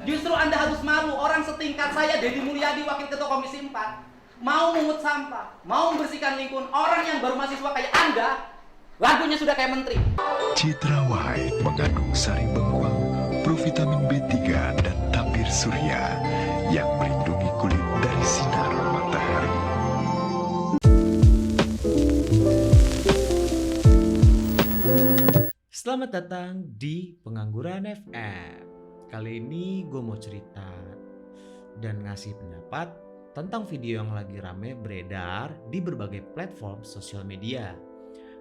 Justru Anda harus malu, orang setingkat saya, Deddy Mulyadi, Wakil Ketua Komisi 4, mau mungut sampah, mau membersihkan lingkungan, orang yang baru mahasiswa kayak Anda, lagunya sudah kayak menteri. Citra White mengandung sari bengkuang, provitamin B3 dan tabir surya yang melindungi kulit dari sinar matahari. Selamat datang di Pengangguran FM. Kali ini gue mau cerita dan ngasih pendapat tentang video yang lagi rame beredar di berbagai platform sosial media,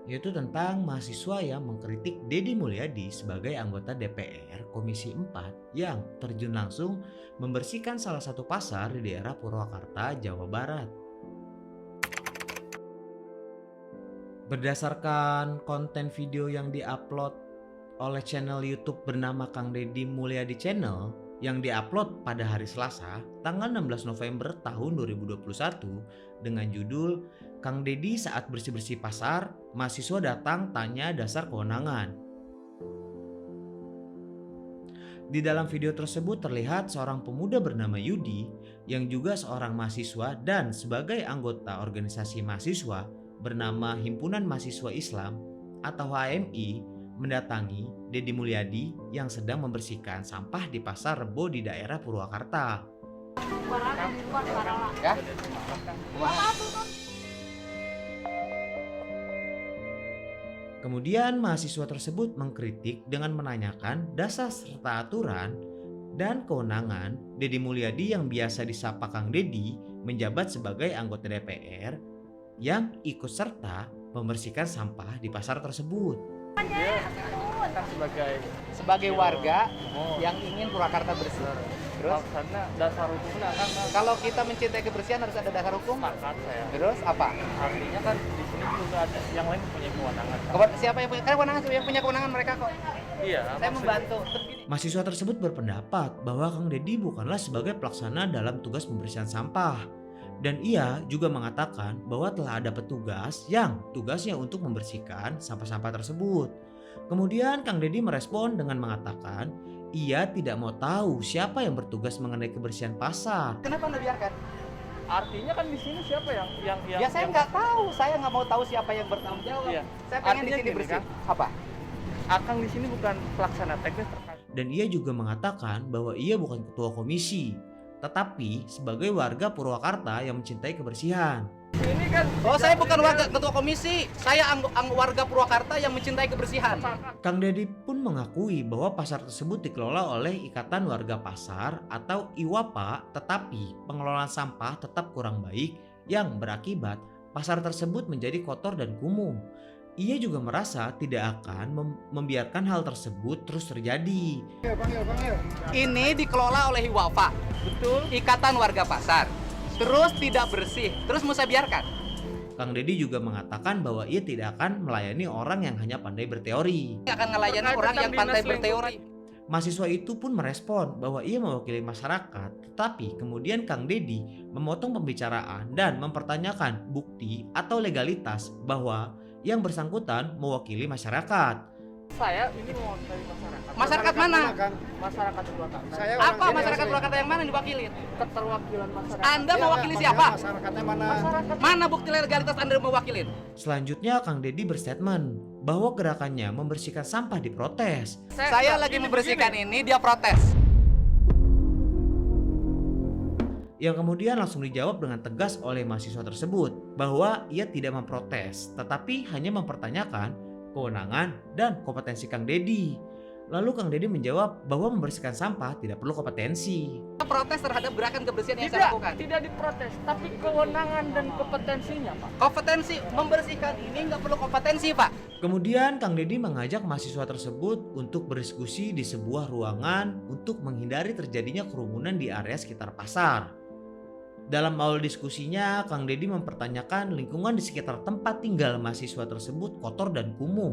yaitu tentang mahasiswa yang mengkritik Deddy Mulyadi sebagai anggota DPR Komisi 4 yang terjun langsung membersihkan salah satu pasar di daerah Purwakarta, Jawa Barat. Berdasarkan konten video yang diupload oleh channel YouTube bernama Kang Deddy Mulyadi Channel yang diupload pada hari Selasa, tanggal 16 November tahun 2021 dengan judul Kang Deddy saat bersih-bersih pasar, mahasiswa datang tanya dasar kewenangan. Di dalam video tersebut terlihat seorang pemuda bernama Yudi yang juga seorang mahasiswa dan sebagai anggota organisasi mahasiswa bernama Himpunan Mahasiswa Islam atau HMI mendatangi Deddy Mulyadi yang sedang membersihkan sampah di Pasar Rebo di daerah Purwakarta. Kemudian mahasiswa tersebut mengkritik dengan menanyakan dasar serta aturan dan kewenangan Deddy Mulyadi yang biasa disapa Kang Deddy menjabat sebagai anggota DPR yang ikut serta membersihkan sampah di pasar tersebut. Dia kan sebagai warga yang ingin Purwakarta bersih. Terus karena dasar hukumnya kan kalau kita mencintai kebersihan harus ada dasar hukum. sepakat saya. Terus apa? Artinya kan di sini juga ada yang lain punya kewenangan. Siapa yang punya kewenangan? Yang punya kewenangan mereka kok. Iya. Saya membantu. Mahasiswa tersebut berpendapat bahwa Kang Deddy bukanlah sebagai pelaksana dalam tugas pembersihan sampah. Dan ia juga mengatakan bahwa telah ada petugas yang tugasnya untuk membersihkan sampah-sampah tersebut. Kemudian Kang Deddy merespon dengan mengatakan ia tidak mau tahu siapa yang bertugas mengenai kebersihan pasar. Kenapa Anda biarkan? Artinya kan di sini siapa yang Ya saya nggak tahu. Saya nggak mau tahu siapa yang bertanggung jawab. Iya. Saya pengen di Artinya sini gini, bersih. Kang. Apa? Akang di sini bukan pelaksana teknis terkait. Dan ia juga mengatakan bahwa ia bukan ketua komisi, tetapi sebagai warga Purwakarta yang mencintai kebersihan. Ini kan Saya bukan warga ketua komisi, saya warga Purwakarta yang mencintai kebersihan. Kang Deddy pun mengakui bahwa pasar tersebut dikelola oleh Ikatan Warga Pasar atau IWAPA, tetapi pengelolaan sampah tetap kurang baik yang berakibat pasar tersebut menjadi kotor dan kumuh. Ia juga merasa tidak akan membiarkan hal tersebut terus terjadi. Ini dikelola oleh IWAPA, betul. Ikatan Warga Pasar. Terus tidak bersih, terus mau saya biarkan. Kang Deddy juga mengatakan bahwa ia tidak akan melayani orang yang hanya pandai berteori. Saya akan melayani orang yang pandai berteori. Mahasiswa itu pun merespon bahwa ia mewakili masyarakat, tetapi kemudian Kang Deddy memotong pembicaraan dan mempertanyakan bukti atau legalitas bahwa yang bersangkutan mewakili masyarakat. Saya ini mewakili masyarakat. Masyarakat mana? Masyarakat Purwakarta. Apa masyarakat Purwakarta yang mana yang diwakilin? Keterwakilan masyarakat. Anda mewakili siapa? Masyarakatnya mana? Mana bukti legalitas Anda mewakilin? Selanjutnya Kang Deddy berstatement bahwa gerakannya membersihkan sampah diprotes. Saya lagi membersihkan ini, dia protes. Yang kemudian langsung dijawab dengan tegas oleh mahasiswa tersebut bahwa ia tidak memprotes, tetapi hanya mempertanyakan kewenangan dan kompetensi Kang Deddy. Lalu Kang Deddy menjawab bahwa membersihkan sampah tidak perlu kompetensi. Protes terhadap gerakan kebersihan yang saya lakukan. Tidak diprotes, tapi kewenangan dan kompetensinya, Pak. Kompetensi membersihkan ini nggak perlu kompetensi, Pak. Kemudian Kang Deddy mengajak mahasiswa tersebut untuk berdiskusi di sebuah ruangan untuk menghindari terjadinya kerumunan di area sekitar pasar. Dalam awal diskusinya, Kang Deddy mempertanyakan lingkungan di sekitar tempat tinggal mahasiswa tersebut kotor dan kumuh.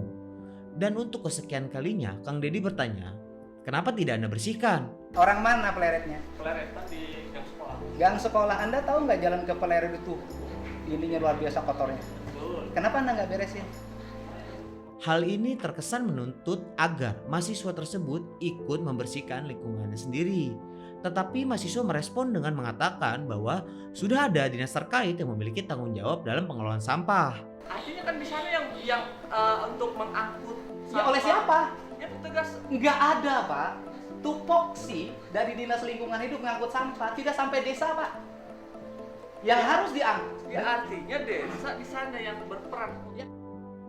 Dan untuk kesekian kalinya, Kang Deddy bertanya, kenapa tidak Anda bersihkan? Orang mana peleretnya? Peleret di gang sekolah. Gang sekolah. Anda tahu nggak jalan ke peleret itu? Ininya luar biasa kotornya. Betul. Kenapa Anda nggak beresin? Hal ini terkesan menuntut agar mahasiswa tersebut ikut membersihkan lingkungannya sendiri. Tetapi mahasiswa merespon dengan mengatakan bahwa sudah ada dinas terkait yang memiliki tanggung jawab dalam pengelolaan sampah. Artinya kan di sana yang untuk mengangkut Ya oleh siapa? Ya petugas. Nggak ada, Pak. Tupoksi dari Dinas Lingkungan Hidup mengangkut sampah tidak sampai desa, Pak. Yang harus diangkut. Ya artinya desa di sana yang berperan.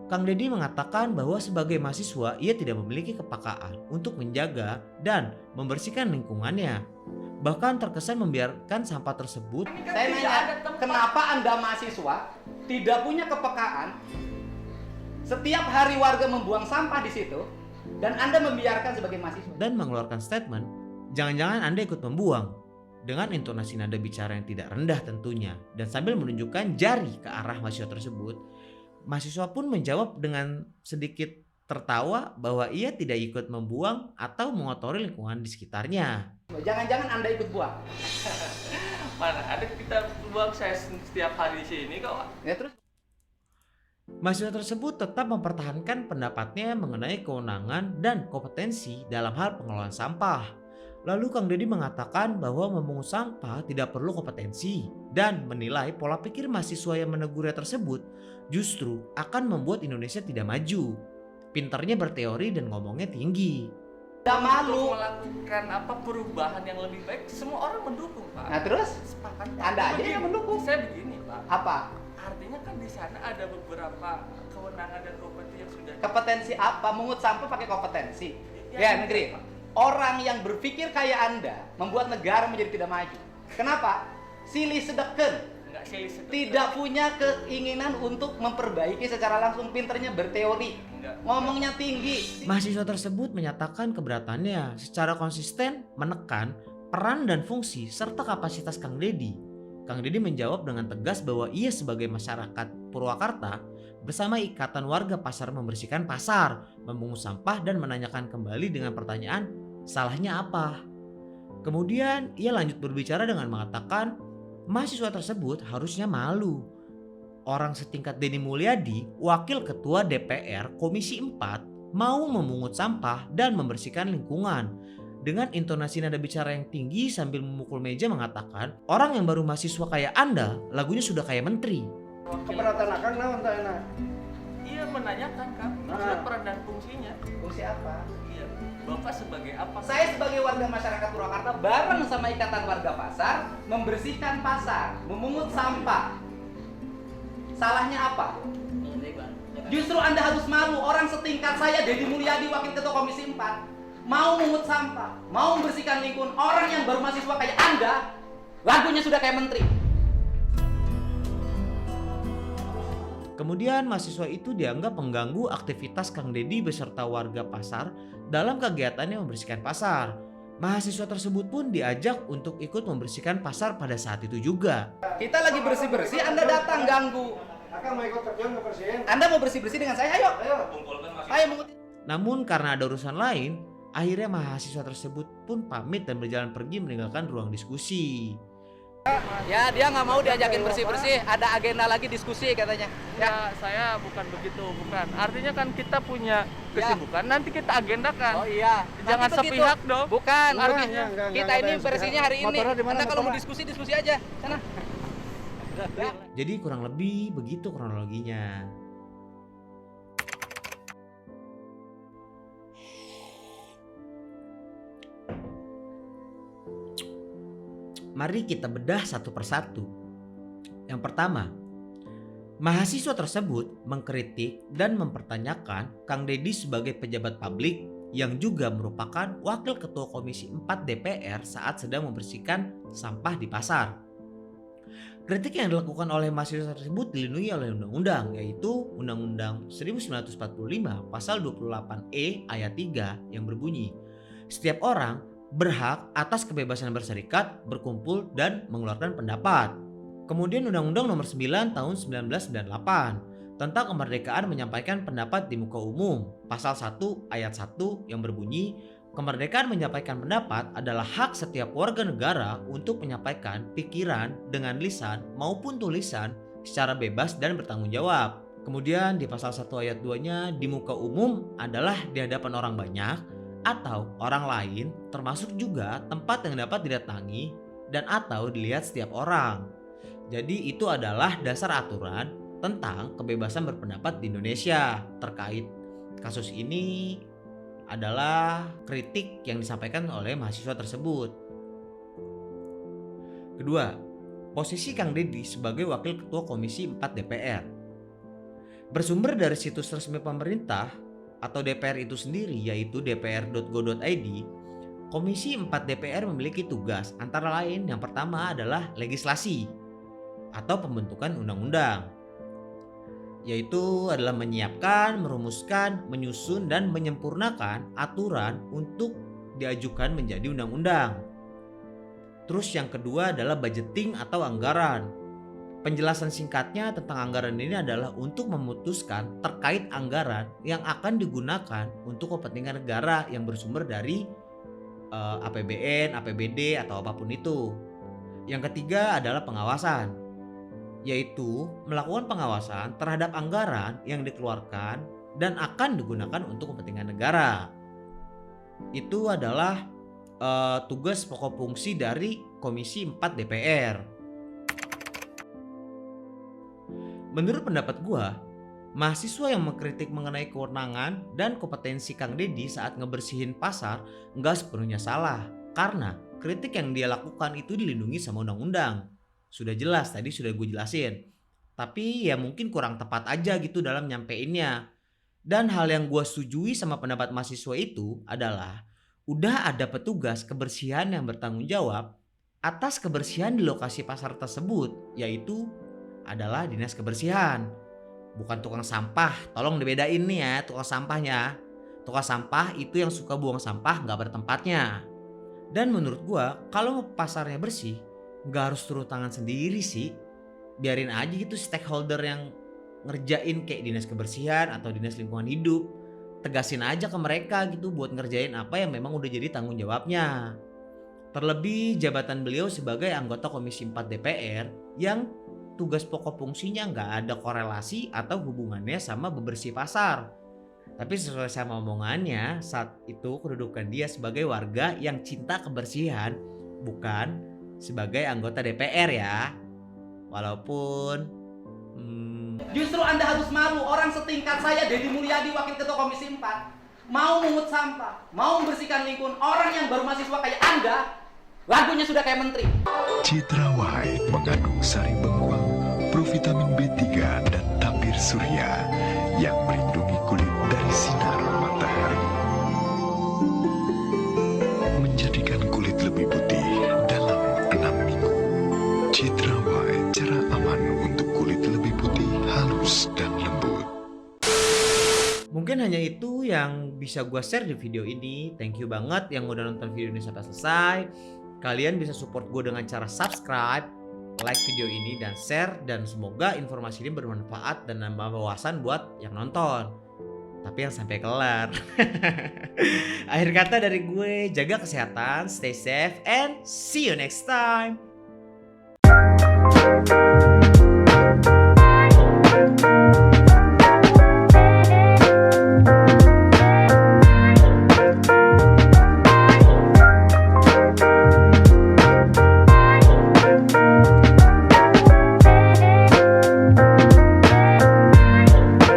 Kang Deddy mengatakan bahwa sebagai mahasiswa ia tidak memiliki kepekaan untuk menjaga dan membersihkan lingkungannya. Bahkan terkesan membiarkan sampah tersebut. Ini kan Saya tidak nanya, ada tempat. kenapa Anda mahasiswa tidak punya kepekaan? Setiap hari warga membuang sampah di situ dan Anda membiarkan sebagai mahasiswa. Dan mengeluarkan statement, jangan-jangan Anda ikut membuang. Dengan intonasi nada bicara yang tidak rendah tentunya. Dan sambil menunjukkan jari ke arah mahasiswa tersebut, mahasiswa pun menjawab dengan sedikit tertawa bahwa ia tidak ikut membuang atau mengotori lingkungan di sekitarnya. Jangan-jangan Anda ikut buang. Mana ada kita buang, saya setiap hari di sini kok. Ya terus Mahasiswa tersebut tetap mempertahankan pendapatnya mengenai kewenangan dan kompetensi dalam hal pengelolaan sampah. Lalu Kang Deddy mengatakan bahwa memungut sampah tidak perlu kompetensi dan menilai pola pikir mahasiswa yang menegurnya tersebut justru akan membuat Indonesia tidak maju. Pinternya berteori dan ngomongnya tinggi. Tidak malu. Untuk melakukan perubahan yang lebih baik, semua orang mendukung, Pak. Nah terus Sepakat. Anda aja Begini, yang mendukung. Saya begini, Pak. Apa? Artinya kan di sana ada beberapa kewenangan dan kompetensi yang sudah Kompetensi apa? Mungut sampah pakai kompetensi. Ya, Ya negeri. Orang yang berpikir kayak Anda membuat negara menjadi tidak maju. Kenapa? Silih sedeken. enggak silih sedekah. Tidak punya keinginan untuk memperbaiki secara langsung. Pinternya berteori. Enggak. Ngomongnya tinggi. Mahasiswa tersebut menyatakan keberatannya secara konsisten menekan peran dan fungsi serta kapasitas Kang Deddy. Kang Deddy menjawab dengan tegas bahwa ia sebagai masyarakat Purwakarta bersama ikatan warga pasar membersihkan pasar, memungut sampah dan menanyakan kembali dengan pertanyaan, salahnya apa? Kemudian ia lanjut berbicara dengan mengatakan mahasiswa tersebut harusnya malu. Orang setingkat Deddy Mulyadi, wakil ketua DPR Komisi 4, mau memungut sampah dan membersihkan lingkungan. Dengan intonasi nada bicara yang tinggi sambil memukul meja mengatakan, orang yang baru mahasiswa kayak Anda, lagunya sudah kayak menteri. Keberatan akan naon teh na? Iya menanyakan, Kang. Maksudnya peran dan fungsinya. Fungsi apa? Iya. Bapak sebagai apa? Saya sebagai warga masyarakat Purwakarta bareng sama ikatan warga pasar membersihkan pasar, memungut sampah. Salahnya apa? Justru Anda harus malu. Orang setingkat saya, Deddy Mulyadi, wakil ketua Komisi 4, mau memungut sampah, mau membersihkan lingkungan. Orang yang baru mahasiswa kayak Anda, lagunya sudah kayak menteri. Kemudian mahasiswa itu dianggap mengganggu aktivitas Kang Deddy beserta warga pasar dalam kegiatannya membersihkan pasar. Mahasiswa tersebut pun diajak untuk ikut membersihkan pasar pada saat itu juga. Kita lagi bersih-bersih, Anda datang ganggu. Akan mau ikut terjun ke presiden. Anda mau bersih-bersih dengan saya? Ayo. Ayo. Ayo mengut. Namun karena ada urusan lain, akhirnya mahasiswa tersebut pun pamit dan berjalan pergi meninggalkan ruang diskusi. Ya, dia nggak mau diajakin bersih-bersih. Ada agenda lagi diskusi katanya. Ya, saya bukan begitu, bukan. Artinya kan kita punya kesibukan, nanti kita agendakan. Oh iya. Jangan Nanti begitu. sepihak dong. Bukan. Enggak, Artinya enggak, kita enggak, ini enggak, bersihnya hari ini. motornya di mana, Anda kalau mau motornya? diskusi aja. Sana. Jadi kurang lebih begitu kronologinya. Mari kita bedah satu persatu. Yang pertama, mahasiswa tersebut mengkritik dan mempertanyakan Kang Deddy sebagai pejabat publik yang juga merupakan wakil ketua Komisi 4 DPR saat sedang membersihkan sampah di pasar. Kritik yang dilakukan oleh mahasiswa tersebut dilindungi oleh undang-undang, yaitu Undang-Undang 1945 pasal 28E ayat 3 yang berbunyi, setiap orang berhak atas kebebasan berserikat, berkumpul, dan mengeluarkan pendapat. Kemudian Undang-Undang Nomor 9 Tahun 1998 tentang kemerdekaan menyampaikan pendapat di muka umum, pasal 1 ayat 1 yang berbunyi, kemerdekaan menyampaikan pendapat adalah hak setiap warga negara untuk menyampaikan pikiran dengan lisan maupun tulisan secara bebas dan bertanggung jawab. Kemudian di pasal 1 ayat 2-nya, di muka umum adalah di hadapan orang banyak, atau orang lain, termasuk juga tempat yang dapat didatangi dan atau dilihat setiap orang. Jadi itu adalah dasar aturan tentang kebebasan berpendapat di Indonesia. Terkait kasus ini adalah kritik yang disampaikan oleh mahasiswa tersebut. Kedua, posisi Kang Deddy sebagai Wakil Ketua Komisi 4 DPR. Bersumber dari situs resmi pemerintah atau DPR itu sendiri, yaitu dpr.go.id, Komisi 4 DPR memiliki tugas antara lain yang pertama adalah legislasi atau pembentukan undang-undang, yaitu adalah menyiapkan, merumuskan, menyusun, dan menyempurnakan aturan untuk diajukan menjadi undang-undang. Terus yang kedua adalah budgeting atau anggaran. Penjelasan singkatnya tentang anggaran ini adalah untuk memutuskan terkait anggaran yang akan digunakan untuk kepentingan negara yang bersumber dari APBN, APBD, atau apapun itu. Yang ketiga adalah pengawasan, yaitu melakukan pengawasan terhadap anggaran yang dikeluarkan dan akan digunakan untuk kepentingan negara. Itu adalah tugas pokok fungsi dari Komisi 4 DPR. Menurut pendapat gua, mahasiswa yang mengkritik mengenai kewenangan dan kompetensi Kang Deddy saat ngebersihin pasar nggak sepenuhnya salah, karena kritik yang dia lakukan itu dilindungi sama undang-undang. Sudah jelas, tadi sudah gue jelasin. Tapi ya mungkin kurang tepat aja gitu dalam nyampeinnya. Dan hal yang gue setujui sama pendapat mahasiswa itu adalah udah ada petugas kebersihan yang bertanggung jawab atas kebersihan di lokasi pasar tersebut, yaitu adalah Dinas Kebersihan. Bukan tukang sampah, tolong dibedain nih ya tukang sampahnya. Tukang sampah itu yang suka buang sampah gak pada tempatnya. Dan menurut gua kalau pasarnya bersih gak harus turun tangan sendiri sih. Biarin aja gitu stakeholder yang ngerjain kayak Dinas Kebersihan atau Dinas Lingkungan Hidup. Tegasin aja ke mereka gitu buat ngerjain apa yang memang udah jadi tanggung jawabnya. Terlebih jabatan beliau sebagai anggota Komisi 4 DPR yang tugas pokok fungsinya nggak ada korelasi atau hubungannya sama bebersih pasar. Tapi sesuai sama omongannya, saat itu kedudukan dia sebagai warga yang cinta kebersihan, bukan sebagai anggota DPR ya. Walaupun Justru Anda harus malu, orang setingkat saya Deddy Mulyadi Wakil Ketua Komisi 4 mau mungut sampah, mau membersihkan lingkungan, orang yang baru mahasiswa kayak Anda lagunya sudah kayak menteri. Citra White mengandung sari bengkuang, provitamin B3 dan tabir surya yang melindungi kulit dari sinar matahari, menjadikan kulit lebih putih dalam 6 minggu. Citra White, cara aman untuk kulit lebih putih, halus dan lembut. mungkin hanya itu yang bisa gue share di video ini. Thank you banget yang udah nonton video ini sampai selesai. Kalian bisa support gue dengan cara subscribe, like video ini, dan share. Dan semoga informasi ini bermanfaat dan nambah wawasan buat yang nonton. Tapi yang sampai kelar. Akhir kata dari gue, jaga kesehatan, stay safe, and see you next time.